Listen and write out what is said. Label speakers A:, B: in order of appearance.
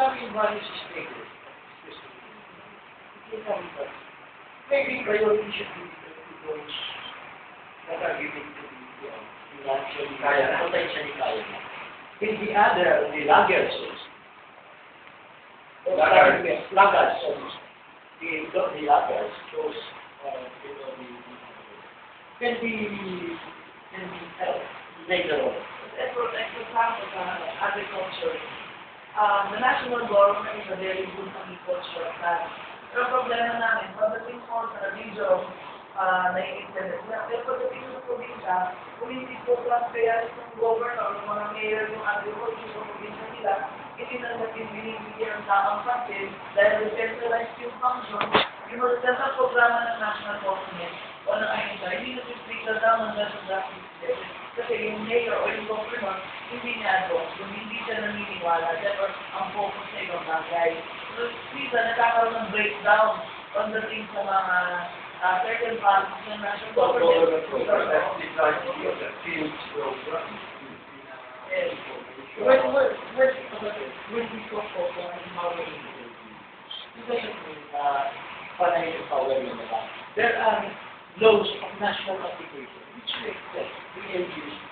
A: come in various stages. It will come in various. Maybe priority should be given to those that are given to the financially kaya, potentially kaya. In the other, the laggards, the laggards, those, can be helped later on.
B: For example, agriculture. The national government is a very good agriculture plan. Pero problema namin, pagdating po sa region, nai-implement na. Pero pagdating sa probinsya, kung hindi po transfer ng governor, ng mga mayor yung agriculture sa probinsya nila, hindi na natin binibigyan ang tamang pansin dahil decentralized yung function, yung magandang programa ng national government o ng INSA, hindi na pinipigil naman sa drastic steps. Kasi yung mayor o yung governor, hindi niya doon, kung hindi siya naniniwala, therefore ang focus sa ibang bagay. So, minsan nagkakaroon ng breakdown pagdating sa mga certain policies ng national government.
A: When we talk of empowering it doesn't mean panay empowering naman. There are laws of national application which make sense, the LGUs